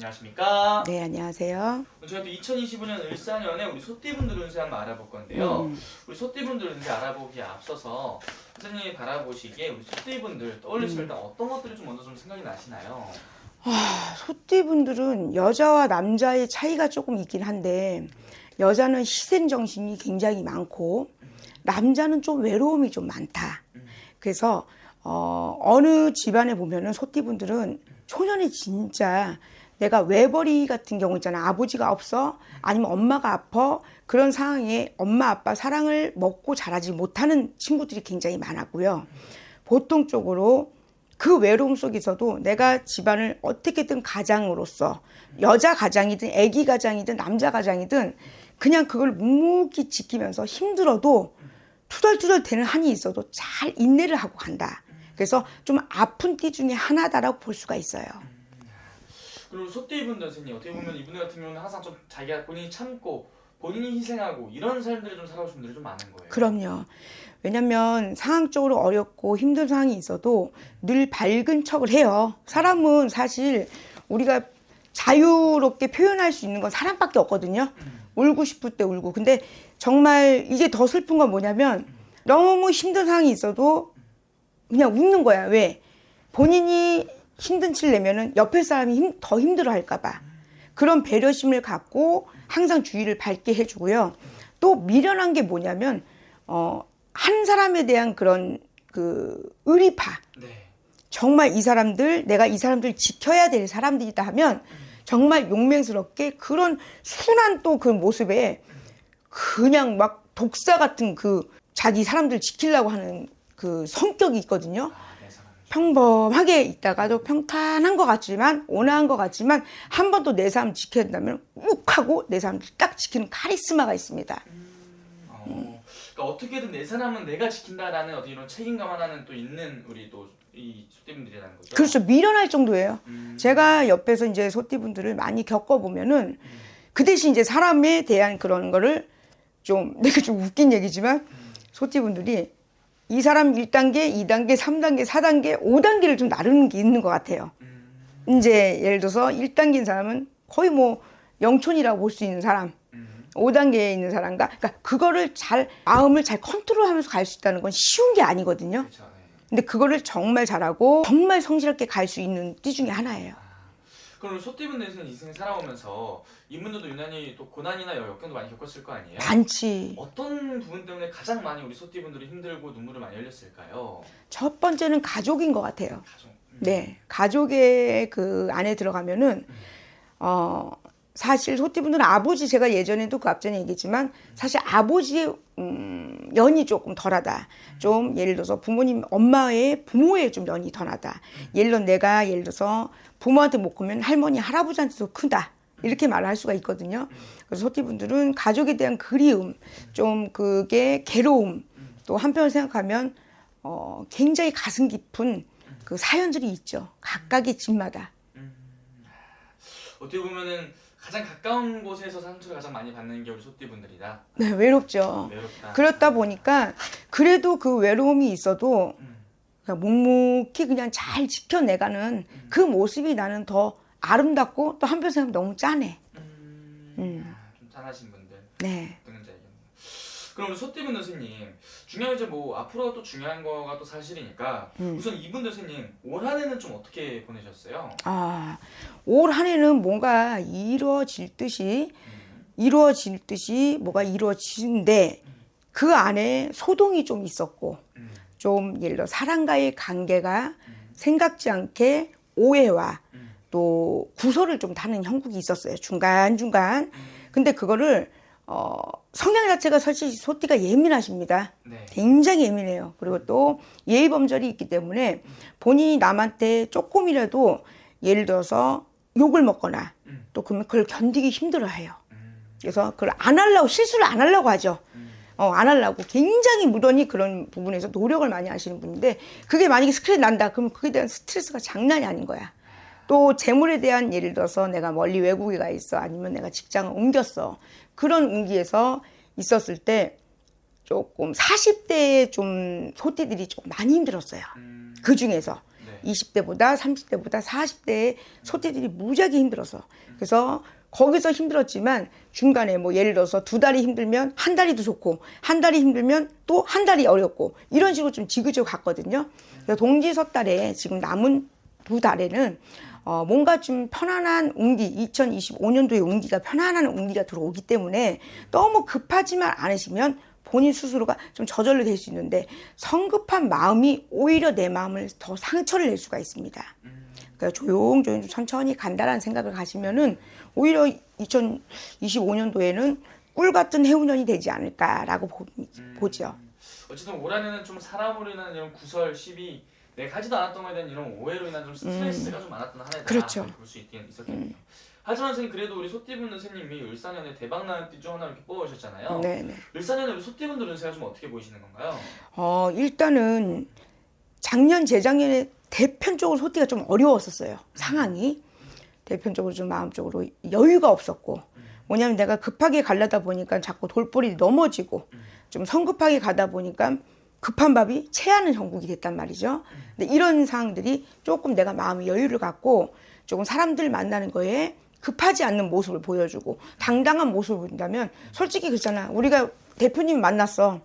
안녕하십니까? 네, 안녕하세요. 저희가 또 2025년 을사년에 우리 소띠분들 운세 한번 알아볼 건데요. 음. 우리 소띠분들 운세 알아보기에 앞서서 선생님이 바라보시기에 우리 소띠분들 떠올리시면 일단 어떤 것들이 좀 먼저 좀 생각이 나시나요? 소띠분들은 여자와 남자의 차이가 조금 있긴 한데 여자는 희생 정신이 굉장히 많고 남자는 좀 외로움이 좀 많다. 그래서 어느 집안에 보면은 소띠분들은 초년에 진짜 내가 외벌이 같은 경우 있잖아. 아버지가 없어 아니면 엄마가 아파 그런 상황에 엄마 아빠 사랑을 먹고 자라지 못하는 친구들이 굉장히 많았고요. 보통적으로 그 외로움 속에서도 내가 집안을 어떻게든 가장으로서 여자 가장이든 아기 가장이든 남자 가장이든 그냥 그걸 묵묵히 지키면서 힘들어도 투덜투덜 되는 한이 있어도 잘 인내를 하고 간다. 그래서 좀 아픈 띠 중에 하나다라고 볼 수가 있어요. 그리고 소띠분들 선생님 어떻게 보면 이분들 같은 경우는 항상 좀 자기가 본인이 참고 본인이 희생하고 이런 삶들을 좀 살아오신 분들이 좀 많은 거예요. 그럼요. 왜냐면 상황적으로 어렵고 힘든 상황이 있어도 늘 밝은 척을 해요. 사람은 사실 우리가 자유롭게 표현할 수 있는 건 사람밖에 없거든요. 울고 싶을 때 울고. 근데 정말 이게 더 슬픈 건 뭐냐면 너무 힘든 상황이 있어도 그냥 웃는 거야. 왜? 본인이 힘든 티를 내면은 옆에 사람이 더 힘들어 할까봐. 그런 배려심을 갖고 항상 주위를 밝게 해주고요. 또 미련한 게 뭐냐면, 한 사람에 대한 그런 의리파. 네. 정말 이 사람들, 내가 이 사람들 지켜야 될 사람들이다 하면 정말 용맹스럽게 그런 순한 또 그 모습에 그냥 막 독사 같은 그 자기 사람들 지키려고 하는 그 성격이 있거든요. 평범하게 있다가도 평탄한 것 같지만 온화한 것 같지만 한 번 또 내 사람 지켜야 된다면 욱 하고 내 사람들 딱 지키는 카리스마가 있습니다. 그러니까 어떻게든 내 사람은 내가 지킨다라는 어떤 이런 책임감 하나는 또 있는 우리 또 이 소띠분들이라는 거죠. 그렇죠. 미련할 정도예요. 제가 옆에서 이제 소띠분들을 많이 겪어보면은 그 대신 이제 사람에 대한 그런 거를 좀 내가 좀 웃긴 얘기지만 소띠분들이 이 사람 1단계, 2단계, 3단계, 4단계, 5단계를 좀 나누는 게 있는 것 같아요. 이제 예를 들어서 1단계인 사람은 거의 뭐 영촌이라고 볼 수 있는 사람, 5단계에 있는 사람과 그러니까 그거를 마음을 잘 컨트롤하면서 갈 수 있다는 건 쉬운 게 아니거든요. 그렇죠, 네. 근데 그거를 정말 잘하고 정말 성실하게 갈 수 있는 띠 중에 하나예요. 그럼 소띠분들은 인생 살아오면서 이분들도 유난히 또 고난이나 역경도 많이 겪었을 거 아니에요? 많지. 어떤 부분 때문에 가장 많이 우리 소띠분들이 힘들고 눈물을 많이 흘렸을까요? 첫 번째는 가족인 것 같아요. 가족. 네, 가족의 그 안에 들어가면은 사실 소띠분들은 아버지 제가 예전에도 그 앞전에 얘기했지만 사실 아버지의 연이 조금 덜하다. 좀 예를 들어서 부모님 엄마의 부모의 좀 연이 덜하다. 예를 들어서 부모한테 못 크면 할머니 할아버지한테도 크다. 이렇게 말을 할 수가 있거든요. 그래서 소띠분들은 가족에 대한 그리움, 좀 그게 괴로움, 또 한편으로 생각하면 굉장히 가슴 깊은 그 사연들이 있죠. 각각의 집마다. 어떻게 보면은 가장 가까운 곳에서 상처를 가장 많이 받는 게 우리 소띠분들이다. 네, 외롭죠. 외롭다. 그렇다 보니까 그래도 그 외로움이 있어도 그냥 묵묵히 그냥 잘 지켜내가는 그 모습이 나는 더 아름답고 또 한편 생각하면 너무 짠해. 좀 짠하신 분들. 네. 등자이겠네요. 그럼 우리 소띠분들 스님 중요한 이제 뭐 앞으로가 또 중요한 거가 또 사실이니까 우선 이분들 스님 올 한해는 좀 어떻게 보내셨어요? 올 한 해는 뭔가 이루어질 듯이 뭐가 이루어지는데 그 안에 소동이 좀 있었고 좀 예를 들어 사람과의 관계가 생각지 않게 오해와 또 구설을 좀 타는 형국이 있었어요. 중간중간. 근데 그거를 성향 자체가 사실 소띠가 예민하십니다. 네. 굉장히 예민해요. 그리고 또 예의범절이 있기 때문에 본인이 남한테 조금이라도 예를 들어서 욕을 먹거나 또 그러면 그걸 견디기 힘들어해요. 그래서 그걸 실수를 안 하려고 하죠. 안 하려고 굉장히 무던히 그런 부분에서 노력을 많이 하시는 분인데 그게 만약에 스트레스 난다 그러면 그에 대한 스트레스가 장난이 아닌 거야. 또 재물에 대한 예를 들어서 내가 멀리 외국에 가 있어 아니면 내가 직장을 옮겼어. 그런 운기에서 있었을 때 조금 40대에 좀 소띠들이 좀 많이 힘들었어요. 그 중에서. 네. 20대보다 30대보다 40대의 소띠들이 무지하게 힘들어서. 그래서 거기서 힘들었지만 중간에 뭐 예를 들어서 2달이 힘들면 한 달이 더 좋고 한 달이 힘들면 또 한 달이 어렵고 이런 식으로 좀 지그재그 갔거든요. 그래서 동지섣달에 지금 남은 2달에는 뭔가 좀 편안한 운기, 2025년도에 운기가 편안한 운기가 들어오기 때문에 너무 급하지만 않으시면 본인 스스로가 좀 저절로 될 수 있는데 성급한 마음이 오히려 내 마음을 더 상처를 낼 수가 있습니다. 그러니까 조용조용 천천히 간다라는 생각을 가시면은 오히려 2025년도에는 꿀 같은 해운년이 되지 않을까라고 보죠. 어쨌든 올 한해는 좀 사람으로 인한 이런 구설, 시비, 내가 하지도 않았던 거에 대한 이런 오해로 인한 좀 스트레스가 좀 많았던 한 해다. 그렇죠. 볼수 있었겠네요. 하지만 선생님 그래도 우리 소띠분 선생님이 을사년에 대박나는 띠 중 하나를 이렇게 뽑아오셨잖아요. 네네. 을사년에 우리 소띠분들 운세가 좀 어떻게 보이시는 건가요? 일단은 작년, 재작년에 대편적으로 소띠가 좀 어려웠었어요. 상황이. 대편적으로 좀 마음적으로 여유가 없었고 뭐냐면 내가 급하게 가려다 보니까 자꾸 돌볼이 넘어지고 좀 성급하게 가다 보니까 급한 밥이 체하는 형국이 됐단 말이죠. 근데 이런 상황들이 조금 내가 마음의 여유를 갖고 조금 사람들 만나는 거에 급하지 않는 모습을 보여주고 당당한 모습을 보인다면 솔직히 그렇잖아. 우리가 대표님 만났어.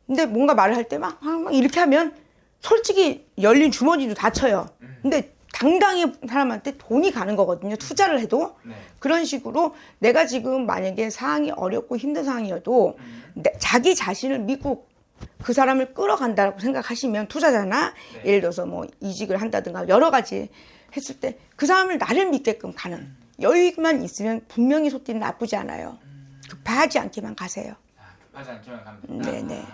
근데 뭔가 말을 할 때 막 이렇게 하면 솔직히 열린 주머니도 다쳐요. 근데 당당히 사람한테 돈이 가는 거거든요. 투자를 해도. 네. 그런 식으로 내가 지금 만약에 상황이 어렵고 힘든 상황이어도 자기 자신을 믿고 그 사람을 끌어간다고 생각하시면 투자자나 네. 예를 들어서 뭐 이직을 한다든가 여러 가지 했을 때 그 사람을 나를 믿게끔 가는 여유만 있으면 분명히 소띠는 나쁘지 않아요. 급하지 않게만 가세요. 급하지 않게만 가면 된다. 네네.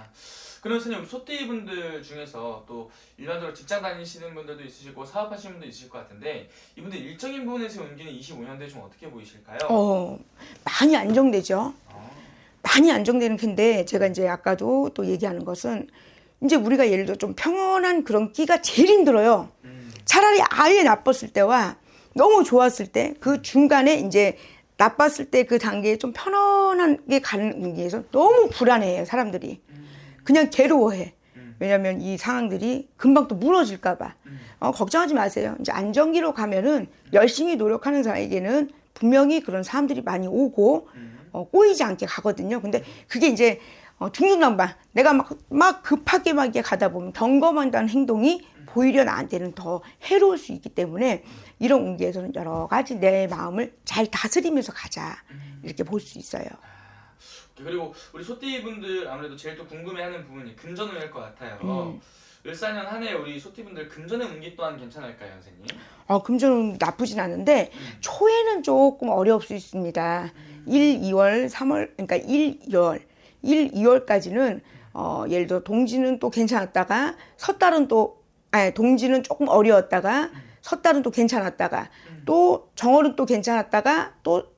그럼 선생님 소띠분들 중에서 또 일반적으로 직장 다니시는 분들도 있으시고 사업하시는 분도 있으실 것 같은데 이분들 일적인 부분에서 운기는 25년도에 좀 어떻게 보이실까요? 많이 안정되죠. 많이 안정되는 텐데 제가 이제 아까도 또 얘기하는 것은 이제 우리가 예를 들어 좀 평온한 그런 끼가 제일 힘들어요. 차라리 아예 나빴을 때와 너무 좋았을 때 그 중간에 이제 나빴을 때 그 단계에 좀 편안하게 가는 운기에서 너무 불안해요, 사람들이. 그냥 괴로워해. 왜냐면 이 상황들이 금방 또 무너질까봐. 걱정하지 마세요. 이제 안정기로 가면은 열심히 노력하는 사람에게는 분명히 그런 사람들이 많이 오고, 꼬이지 않게 가거든요. 근데 그게 이제 중중난방. 내가 막 급하게 막 이렇게 가다 보면 경거만다는 행동이 오히려 나한테는 더 해로울 수 있기 때문에 이런 운기에서는 여러 가지 내 마음을 잘 다스리면서 가자. 이렇게 볼 수 있어요. 그리고 우리 소띠분들 아무래도 제일 또 궁금해하는 부분이 금전운일 것 같아요. 을사년 한 해 우리 소띠분들 금전의 운기 또한 괜찮을까요, 선생님? 금전은 나쁘진 않은데 초에는 조금 어려울 수 있습니다. 1, 2월, 3월, 그러니까 1, 2월까지는 예를 들어 동지는 또 괜찮았다가 섣달은 또 동지는 조금 어려웠다가 섣달은 또 괜찮았다가 또 정월은 또 괜찮았다가 또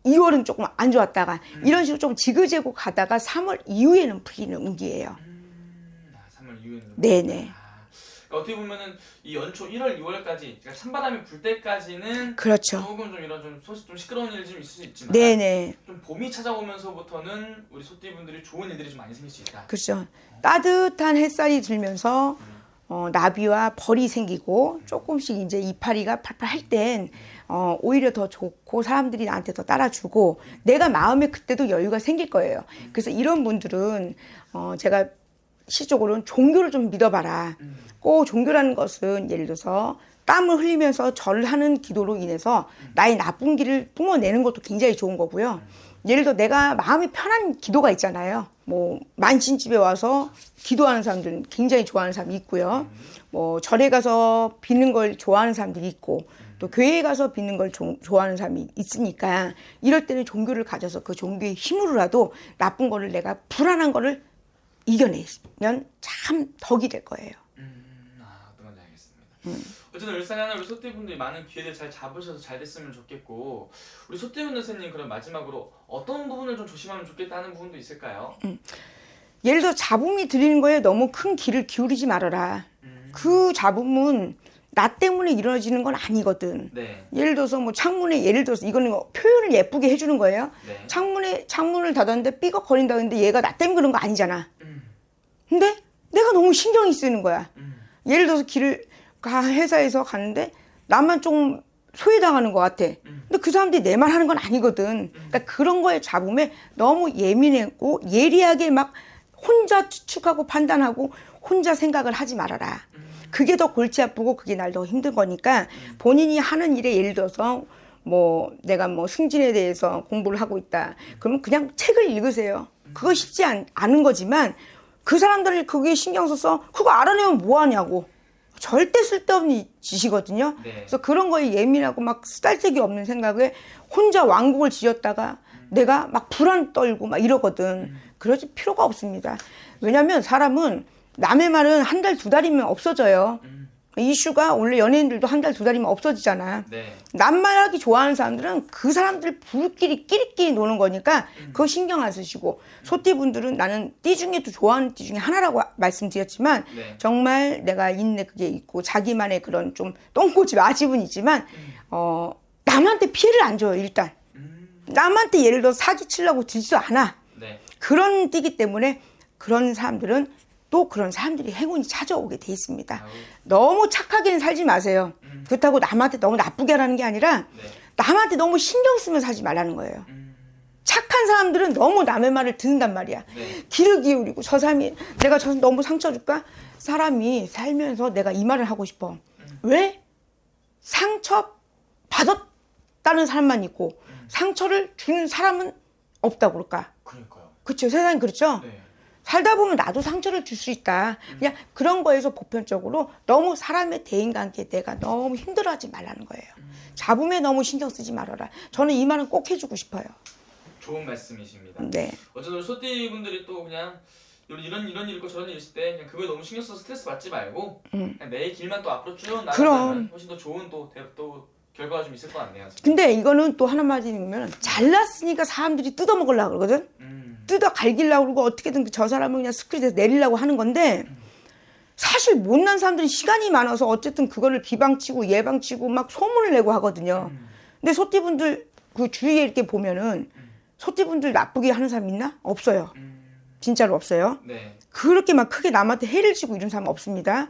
2월은 조금 안 좋았다가 이런 식으로 좀 지그재그 가다가 3월 이후에는 풀리는 운기예요. 3월 이후에는. 네네. 그러니까 어떻게 보면은 이 연초 1월, 2월까지 그러니까 찬바람이 불 때까지는 그렇죠. 조금 좀 이런 좀 시끄러운 일이 좀 있을 수 있지만 네네. 좀 봄이 찾아오면서부터는 우리 소띠분들이 좋은 일들이 좀 많이 생길 수 있다. 그렇죠. 따뜻한 햇살이 들면서 나비와 벌이 생기고 조금씩 이제 이파리가 팔팔 할 땐 오히려 더 좋고 사람들이 나한테 더 따라주고 내가 마음에 그때도 여유가 생길 거예요. 그래서 이런 분들은 제가 시적으로는 종교를 좀 믿어봐라. 꼭 종교라는 것은 예를 들어서 땀을 흘리면서 절을 하는 기도로 인해서 나의 나쁜 길을 뿜어내는 것도 굉장히 좋은 거고요. 예를 들어 내가 마음이 편한 기도가 있잖아요. 뭐 만신집에 와서 기도하는 사람들은 굉장히 좋아하는 사람이 있고요. 뭐 절에 가서 빚는 걸 좋아하는 사람들이 있고 또 교회에 가서 빚는 걸 좋아하는 사람이 있으니까 이럴 때는 종교를 가져서 그 종교의 힘으로라도 나쁜 거를 내가 불안한 거를 이겨내면 참 덕이 될 거예요. 어떤 건지 알겠습니다. 어쨌든 을사년에 우리 소띠분들이 많은 기회들 잘 잡으셔서 잘 됐으면 좋겠고 우리 소띠분 선생님 그럼 마지막으로 어떤 부분을 좀 조심하면 좋겠다 하는 부분도 있을까요? 예를 들어 잡음이 들리는 거에 너무 큰 귀를 기울이지 말아라. 그 잡음은 나 때문에 이루어지는 건 아니거든. 네. 예를 들어서 뭐 창문에 예를 들어서 이거는 표현을 예쁘게 해주는 거예요. 네. 창문을 닫았는데 삐걱거린다 근데 얘가 나 때문에 그런 거 아니잖아. 근데 내가 너무 신경이 쓰이는 거야. 예를 들어서 회사에서 가는데 나만 좀 소외당하는 것 같아. 근데 그 사람들이 내 말 하는 건 아니거든. 그러니까 그런 거에 잡음에 너무 예민했고 예리하게 막 혼자 추측하고 판단하고 혼자 생각을 하지 말아라. 그게 더 골치 아프고 그게 날 더 힘든 거니까 본인이 하는 일에 예를 들어서 뭐 내가 뭐 승진에 대해서 공부를 하고 있다. 그러면 그냥 책을 읽으세요. 그거 쉽지 않은 거지만 그 사람들을 그게 신경 써서 그거 알아내면 뭐 하냐고. 절대 쓸데없는 짓이거든요. 네. 그래서 그런 거에 예민하고 막 쓰잘데기 없는 생각에 혼자 왕국을 지었다가 내가 막 불안 떨고 막 이러거든. 그러지 필요가 없습니다. 왜냐면 사람은 남의 말은 한 달, 두 달이면 없어져요. 이슈가 원래 연예인들도 한 달, 두 달이면 없어지잖아. 네. 남말하기 좋아하는 사람들은 그 사람들 불끼리 끼리끼리 노는 거니까 그거 신경 안 쓰시고 소띠분들은 나는 띠 중에도 좋아하는 띠 중에 하나라고 말씀드렸지만 네. 정말 내가 인내 그게 있고 자기만의 그런 좀 똥꼬집 아집은 있지만 남한테 피해를 안 줘요 일단. 남한테 예를 들어 사기 치려고 들지도 않아. 네. 그런 띠기 때문에 그런 사람들은 또 그런 사람들이 행운이 찾아오게 돼 있습니다. 아우. 너무 착하게는 살지 마세요. 그렇다고 남한테 너무 나쁘게 하라는 게 아니라 네. 남한테 너무 신경 쓰면 살지 말라는 거예요. 착한 사람들은 너무 남의 말을 듣는단 말이야. 네. 귀를 기울이고 저 사람이 내가 저 너무 상처 줄까? 사람이 살면서 내가 이 말을 하고 싶어. 왜? 상처 받았다는 사람만 있고 상처를 주는 사람은 없다고 그럴까? 그러니까요. 그렇죠. 세상이 그렇죠. 네. 살다 보면 나도 상처를 줄 수 있다. 그냥 그런 거에서 보편적으로 너무 사람의 대인관계에 내가 너무 힘들어하지 말라는 거예요. 잡음에 너무 신경 쓰지 말아라. 저는 이 말은 꼭 해주고 싶어요. 좋은 말씀이십니다. 네. 어쨌든 우리 소띠분들이 또 그냥 이런 일 있고 저런 일 있을 때 그냥 그거에 너무 신경 써서 스트레스 받지 말고 그냥 내 길만 또 앞으로 쭉 나가면 훨씬 더 좋은 또 결과가 좀 있을 것 같네요. 진짜. 근데 이거는 또 하나만 들으면 잘났으니까 사람들이 뜯어먹으려고 그러거든. 뜯어 갈기려고 그러고 어떻게든 저 사람을 그냥 스크린에서 내리려고 하는 건데 사실 못난 사람들이 시간이 많아서 어쨌든 그거를 비방치고 예방치고 막 소문을 내고 하거든요. 근데 소띠분들 그 주위에 이렇게 보면은 소띠분들 나쁘게 하는 사람 있나? 없어요. 진짜로 없어요. 네. 그렇게 막 크게 남한테 해를 지고 이런 사람 없습니다.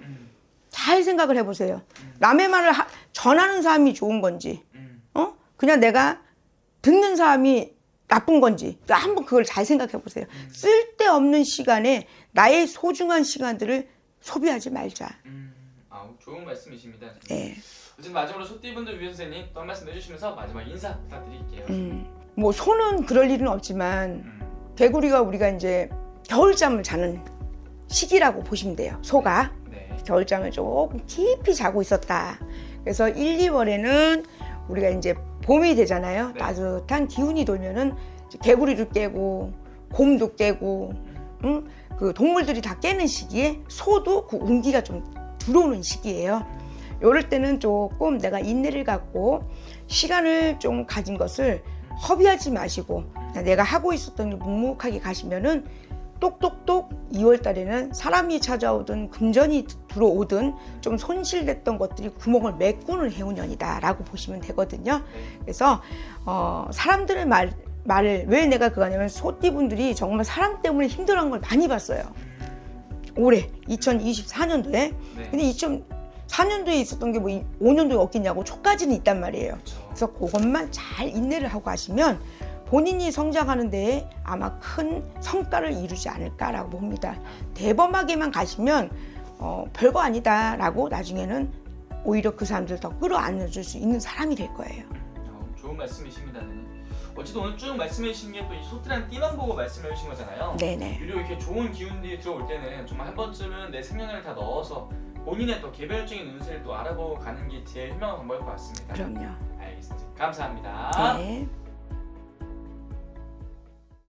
잘 생각을 해보세요. 남의 말을 전하는 사람이 좋은 건지, 그냥 내가 듣는 사람이 나쁜 건지 한번 그걸 잘 생각해 보세요. 쓸데없는 시간에 나의 소중한 시간들을 소비하지 말자. 좋은 말씀이십니다. 네. 어쨌든 마지막으로 소띠분들 위해 선생님 또 한 말씀 해주시면서 마지막 인사 부탁드릴게요. 뭐 소는 그럴 일은 없지만 개구리가 우리가 이제 겨울잠을 자는 시기라고 보시면 돼요. 소가 네. 겨울잠을 조금 깊이 자고 있었다. 그래서 1, 2월에는 우리가 이제 봄이 되잖아요. 네. 따뜻한 기운이 돌면은 개구리도 깨고 곰도 깨고 그 동물들이 다 깨는 시기에 소도 그 운기가 좀 들어오는 시기예요. 이럴 때는 조금 내가 인내를 갖고 시간을 좀 가진 것을 허비하지 마시고 내가 하고 있었던 일 묵묵하게 가시면은 똑똑똑 2월 달에는 사람이 찾아오든 금전이 들어오든 좀 손실됐던 것들이 구멍을 메꾸는 해운년이다라고 보시면 되거든요. 그래서 사람들의 말을 왜 내가 그거 하냐면 소띠분들이 정말 사람 때문에 힘들어한 걸 많이 봤어요. 올해 2024년도에. 네. 근데 2004년도에 있었던 게 뭐 5년도에 없겠냐고 초까지는 있단 말이에요. 그렇죠. 그래서 그것만 잘 인내를 하고 가시면 본인이 성장하는 데에 아마 큰 성과를 이루지 않을까라고 봅니다. 대범하게만 가시면 별거 아니다라고 나중에는 오히려 그 사람들 더 끌어안아줄 수 있는 사람이 될 거예요. 좋은 말씀이십니다. 어쨌든 오늘 쭉 말씀해 주신 게 또 이 소띠라는 띠만 보고 말씀해 주신 거잖아요. 네네. 유료 이렇게 좋은 기운들이 들어올 때는 정말 한 번쯤은 내 생년을 다 넣어서 본인의 또 개별적인 운세를 또 알아보고 가는 게 제일 현명한 방법일 것 같습니다. 그럼요. 알겠습니다. 감사합니다. 네.